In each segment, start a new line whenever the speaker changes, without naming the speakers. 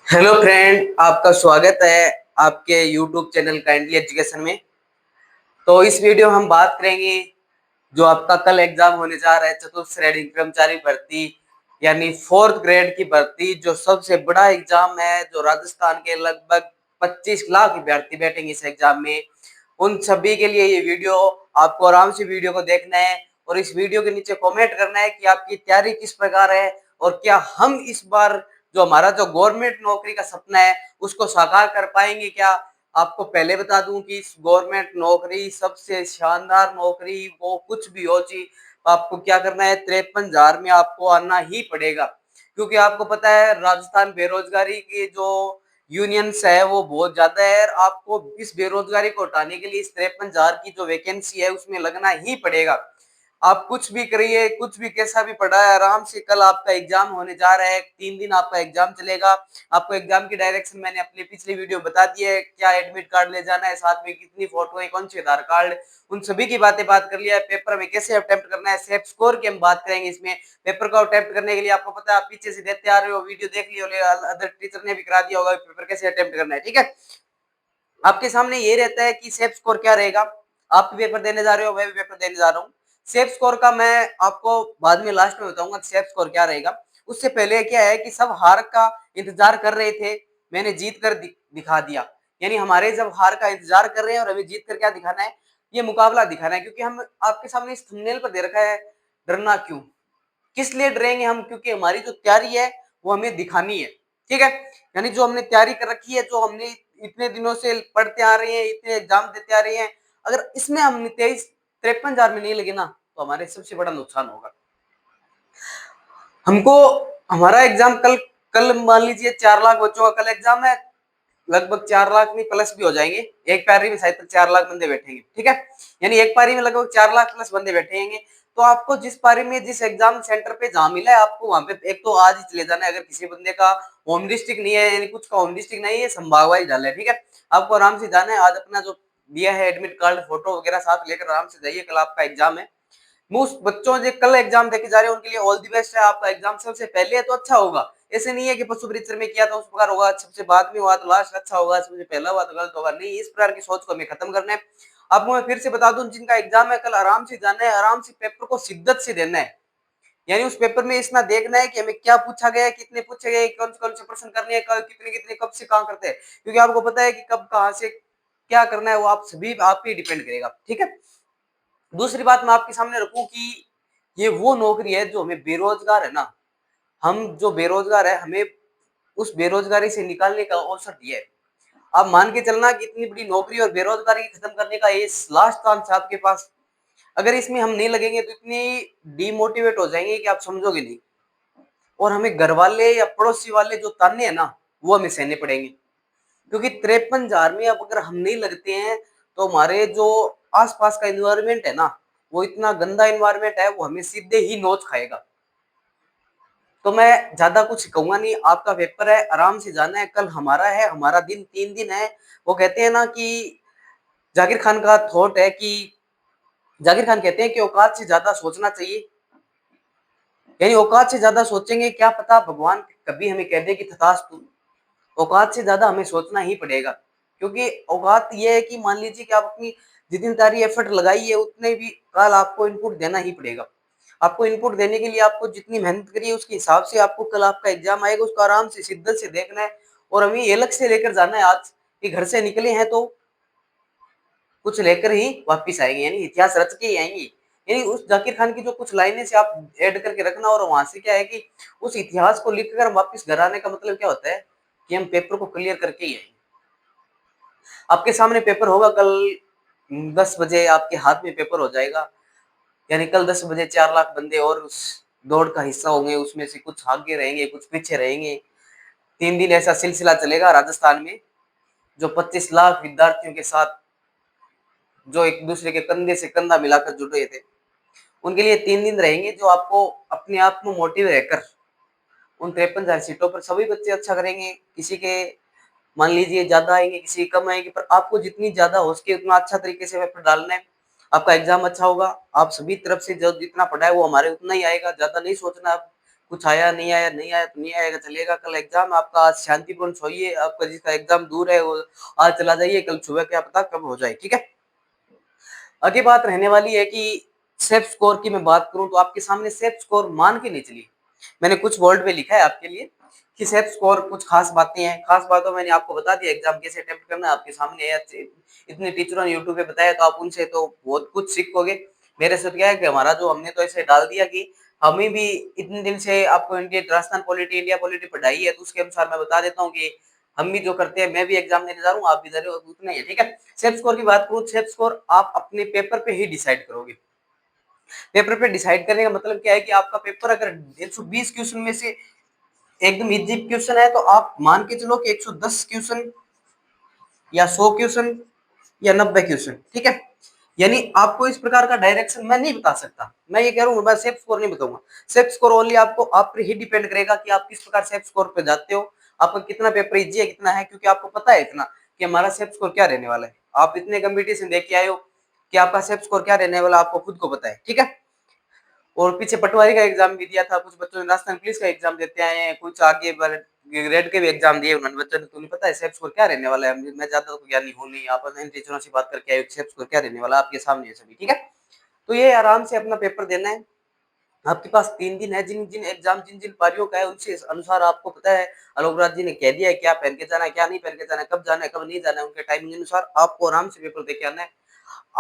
Hello friend, आपका स्वागत है आपके यूट्यूब चैनल काइंडली एजुकेशन में। तो इस वीडियो में हम बात करेंगे जो आपका कल एग्जाम होने जा रहा है, चतुर्थ श्रेणी कर्मचारी भर्ती यानी फोर्थ ग्रेड की भर्ती, जो सबसे बड़ा एग्जाम है, जो राजस्थान के लगभग 25 लाख विद्यार्थी बैठेंगे इस एग्जाम में। उन सभी के लिए ये वीडियो, आपको आराम से वीडियो को देखना है और इस वीडियो के नीचे कमेंट करना है कि आपकी तैयारी किस प्रकार है और क्या हम इस बार जो हमारा जो गवर्नमेंट नौकरी का सपना है उसको साकार कर पाएंगे क्या। आपको पहले बता दूं कि इस गवर्नमेंट नौकरी सबसे शानदार नौकरी, वो कुछ भी हो जी, आपको क्या करना है, 53,000 में आपको आना ही पड़ेगा। क्योंकि आपको पता है राजस्थान बेरोजगारी की जो यूनियंस है वो बहुत ज्यादा है और आपको इस बेरोजगारी को हटाने के लिए इस 53,000 की जो वैकेंसी है उसमें लगना ही पड़ेगा। आप कुछ भी करिए, कुछ भी कैसा भी पढ़ा है, आराम से कल आपका एग्जाम होने जा रहा है, 3 दिन आपका एग्जाम चलेगा। आपको एग्जाम की डायरेक्शन मैंने अपने पिछले वीडियो बता दी है, क्या एडमिट कार्ड ले जाना है, साथ में कितनी फोटो है, कौन से आधार कार्ड, उन सभी की बातें बात कर लिया है। पेपर में कैसे अटेम्प्ट करना है, सेफ स्कोर की हम बात करेंगे इसमें। पेपर को अटेम्प्ट करने के लिए आपको पता है, आप पीछे से देते आ रहे हो, वीडियो देख लियो, अदर टीचर ने भी करा दिया होगा पेपर कैसे अटेम्प्ट करना है, ठीक है। आपके सामने ये रहता है कि सेफ स्कोर क्या रहेगा। आप भी पेपर देने जा रहे हो, मैं भी पेपर देने जा रहा हूँ। सेफ स्कोर का मैं आपको बाद में लास्ट में बताऊंगा सेफ स्कोर क्या रहेगा। उससे पहले क्या है कि सब हार का इंतजार कर रहे थे, मैंने जीत कर दिखा दिया। यानी हमारे जब हार का इंतजार कर रहे हैं और हमें जीत कर क्या दिखाना है, ये मुकाबला दिखाना है। क्योंकि हम आपके सामने इस थंबनेल पर दे रखा है, डरना क्यों। किस लिए डरेंगे हम, क्योंकि हमारी जो तैयारी है वो हमें दिखानी है, ठीक है। यानी जो हमने तैयारी कर रखी है, जो हमने इतने दिनों से पढ़ते आ रहे हैं, इतने एग्जाम देते आ रहे हैं, अगर इसमें हम 23-53,000 में नहीं लगे ना तो हमारे सबसे बड़ा नुकसान होगा। हमको हमारा एग्जाम कल कल मान लीजिए 4 लाख बच्चों का कल एग्जाम है, लगभग 4 लाख नहीं प्लस भी हो जाएंगे। एक पारी में शायद 4 लाख बंदे बैठेंगे, ठीक है। यानी एक पारी में लगभग 4 लाख प्लस बंदे बैठेंगे। तो आपको जिस पारी में जिस एग्जाम सेंटर पे जहां मिला है, आपको वहां पे एक तो आज ही चले जाना है। अगर किसी बंदे का होम डिस्ट्रिक्ट नहीं है, यानी कुछ का होम डिस्ट्रिक्ट नहीं है, संभाग वाइज डाला है, ठीक है। आपको आराम से जाना है, आज अपना जो दिया है एडमिट कार्ड, फोटो वगैरह साथ लेकर आराम से जाइए, कल आपका एग्जाम है। मोस्ट बच्चों जो कल एग्जाम देके जा रहे हैं उनके लिए ऑल द बेस्ट है। आपका एग्जाम सबसे पहले है तो अच्छा होगा। ऐसे नहीं है कि पशु परीक्षण में किया था उस प्रकार होगा, सबसे बाद में हुआ तो लास्ट अच्छा होगा, सबसे पहला हुआ तो गलत होगा, नहीं, इस प्रकार की सोच को हमें खत्म करना है। आपको मैं फिर से बता दूं, जिनका एग्जाम है कल आराम से जाना है, आराम से पेपर को शिद्दत से देना है। यानी उस पेपर में इतना देखना है कि हमें क्या पूछा गया है, कितने पूछे गए, कौन से प्रश्न करने हैं, कितने कितने कब से कहाँ करते हैं। क्योंकि आपको पता है कि कब कहाँ से क्या करना है, वो आप सभी आप पे डिपेंड करेगा, ठीक है। दूसरी बात मैं आपके सामने रखूं कि ये वो नौकरी है जो हमें बेरोजगार है ना, हम जो बेरोजगार है, हमें उस बेरोजगारी से निकालने का अवसर दिया है। आप मान के चलना कि इतनी बड़ी नौकरी और बेरोजगारी खत्म करने का ये लास्ट चांस है आपके पास। अगर इसमें हम नहीं लगेंगे तो इतनी डिमोटिवेट हो जाएंगे कि आप समझोगे नहीं। और हमें घर वाले या पड़ोसी वाले जो ताने हैं ना, वो हमें सहने पड़ेंगे। क्योंकि 53,000 में अब अगर हम नहीं लगते हैं तो हमारे जो आसपास का इन्वायरमेंट है ना, वो इतना गंदा इन्वायरमेंट है, वो हमें सीधे ही नोच खाएगा। तो मैं ज्यादा कुछ कहूंगा नहीं, आपका पेपर है, आराम से जाना है, कल हमारा है, हमारा दिन 3 दिन है। वो कहते हैं ना कि जाकिर खान का थॉट है कि जाकिर खान कहते हैं कि औकात से ज्यादा सोचना चाहिए। यानी औकात से ज्यादा सोचेंगे, क्या पता भगवान कभी हमें कह दे कि तथास्तु। औकात से ज्यादा हमें सोचना ही पड़ेगा। क्योंकि औकात ये है कि मान लीजिए कि आप अपनी जितनी सारी एफर्ट लगाई है उतने भी कल आपको इनपुट देना ही पड़ेगा। आपको इनपुट देने के लिए आपको जितनी मेहनत करी है उसके हिसाब से आपको कल आपका एग्जाम आएगा, उसको आराम से शिद्दत से देखना है। और हमें ये लक्ष्य लेकर जाना है आज कि घर से निकले हैं तो कुछ लेकर ही वापिस आएंगे, यानी इतिहास रच के ही आएंगे। यानी उस जाकिर खान की जो कुछ लाइनें से आप ऐड करके रखना, और वहां से क्या है कि उस इतिहास को लिखकर वापिस घर आने का मतलब क्या होता है कि हम पेपर को क्लियर करके ही आएंगे। आपके सामने पेपर होगा कल 10 बजे, आपके हाथ में पेपर हो जाएगा। यानी कल 10 बजे 4 लाख बंदे और उस दौड़ का हिस्सा होंगे, उसमें से कुछ आगे रहेंगे, कुछ पीछे रहेंगे। 3 दिन ऐसा सिलसिला चलेगा राजस्थान में, जो 25 लाख विद्यार्थियों के साथ जो एक दूसरे के कंधे से कंधा मिलाकर जुड़े थे, उनके लिए 3 दिन रहेंगे, जो आपको अपने आप में मोटिव रहकर उन 53,000 सीटों पर सभी बच्चे अच्छा करेंगे। किसी के मान लीजिए ज्यादा आएंगे, किसी कम आएंगे, पर आपको जितनी ज्यादा हो सके उतना अच्छा तरीके से पेपर डालना है। आपका एग्जाम अच्छा होगा। आप सभी तरफ से जो जितना पढ़ा है वो हमारे उतना ही आएगा, ज्यादा नहीं सोचना आप। कुछ आया नहीं आया, नहीं आया तो नहीं आएगा, चलेगा। कल एग्जाम आपका, आज शांतिपूर्ण सोइए, आपका जिसका एग्जाम दूर है वो आज चला जाइए, कल सुबह क्या पता कब हो जाए, ठीक है। आगे बात रहने वाली है कि सेफ स्कोर की मैं बात करूं तो आपके सामने सेफ स्कोर मान के नहीं चलिए, मैंने कुछ बोर्ड पे लिखा है आपके लिए कि सेफ स्कोर कुछ खास बातें हैं। खास बातों मैंने आपको बता दिया, एग्जाम कैसे अटेम्प्ट करना है आपके सामने है, इतने टीचरों ने यूट्यूब पे बताया तो आप उनसे तो बहुत कुछ सीखोगे। मेरे से क्या है कि हमारा जो हमने तो ऐसे डाल दिया कि हमें भी इतने दिन से आपको India Rajasthan polity India polity पढ़ाई है, तो उसके अनुसार मैं बता देता हूँ कि हम भी जो करते हैं, मैं भी एग्जाम देने जा रहा हूँ, आप भी दे रहे हो, उतना ही है, ठीक है। सेल्फ स्कोर की बात करूँ, सेल्फ स्कोर आप अपने पेपर पे ही डिसाइड करोगे। पेपर पे डिसाइड करने का मतलब क्या है कि आपका पेपर अगर 120 क्वेश्चन में से एकदम इजी क्वेश्चन है तो आप मान के चलो कि 110 क्वेश्चन या 100 क्वेश्चन या 90 क्वेश्चन, ठीक है। यानी आपको इस प्रकार का डायरेक्शन मैं नहीं बता सकता, मैं ये कह रहा हूँ, मैं सेफ स्कोर नहीं बताऊंगा। सेफ स्कोर ओनली आपको आप पर ही डिपेंड करेगा कि आप किस प्रकार सेफ स्कोर पे जाते हो, आपका कितना पेपर इजी है कितना है, क्योंकि आपको पता है इतना कि हमारा सेफ स्कोर क्या रहने वाला है। आप इतने कंपटीशन देख के आए हो कि आपका सेफ स्कोर क्या रहने वाला आपको खुद को पता है, ठीक है। और पीछे पटवारी का एग्जाम भी दिया था, कुछ बच्चों ने राजस्थान पुलिस का एग्जाम देते आए हैं, कुछ आगे ग्रेड के भी एग्जाम दिए उन्होंने बच्चों ने। तुम्हें पता है सेफ स्कोर क्या रहने वाला है? मैं ज्यादा तो ज्ञानी हूं नहीं, आप इन टीचरों से बात करके आए सेफ स्कोर क्या रहने वाला है आपके सामने है सभी, ठीक है। तो ये आराम से अपना पेपर देना है। आपके पास 3 दिन है, जिन जिन एग्जाम जिन जिन पारियों का है उनसे अनुसार आपको पता है, अलोकराज जी ने कह दिया है क्या पहन के जाना है क्या नहीं पहन के जाना है, कब जाना है कब नहीं जाना है, उनके टाइमिंग के अनुसार आपको आराम से पेपर दे के आना है।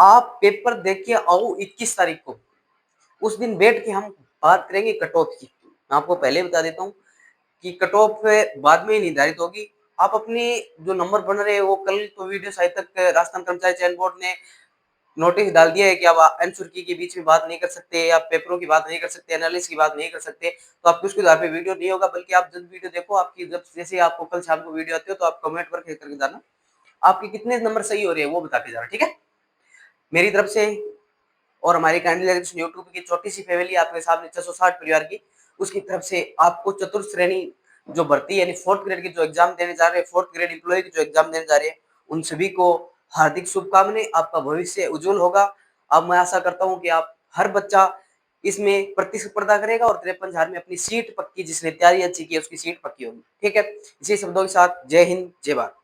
आप पेपर दे के आओ 21 तारीख को, उस दिन बैठ के हम बात करेंगे कट ऑफ की। मैं आपको पहले बता देता हूँ कि कट ऑफ बाद में ही निर्धारित होगी। आप अपने जो नंबर बन रहे हैं वो कल तो वीडियो साइट तक राजस्थान कर्मचारी चयन बोर्ड ने नोटिस डाल दिया है कि आप आंसर की के बीच में बात नहीं कर सकते, आप पेपरों की बात नहीं कर सकते, एनालिसिस की बात नहीं कर सकते। तो आपको उसके आधार पे वीडियो नहीं होगा, बल्कि आप जब वीडियो देखो, आपकी जब जैसे आपको कल शाम को वीडियो आती हो तो आप कमेंट पर करके जाना आपके कितने नंबर सही हो रहे हैं वो बता के जाना, ठीक है। मेरी तरफ से और हमारी कैंडिडेट यूट्यूब की छोटी सी फैमिली आपके सामने 660 परिवार की, उसकी तरफ से आपको चतुर्थ श्रेणी जो भर्ती यानी 4th ग्रेड की जो एग्जाम देने जा रहे हैं, 4th ग्रेड एम्प्लॉय की जो एग्जाम देने जा रहे हैं, उन सभी को हार्दिक शुभकामनाएं। आपका भविष्य उज्जवल होगा। अब मैं आशा करता हूं कि आप हर बच्चा इसमें प्रतिस्पर्धा करेगा और 53,000 में अपनी सीट पक्की, जिसने तैयारी अच्छी की है उसकी सीट पक्की होगी, ठीक है। इसी शब्दों के साथ जय हिंद जय भारत।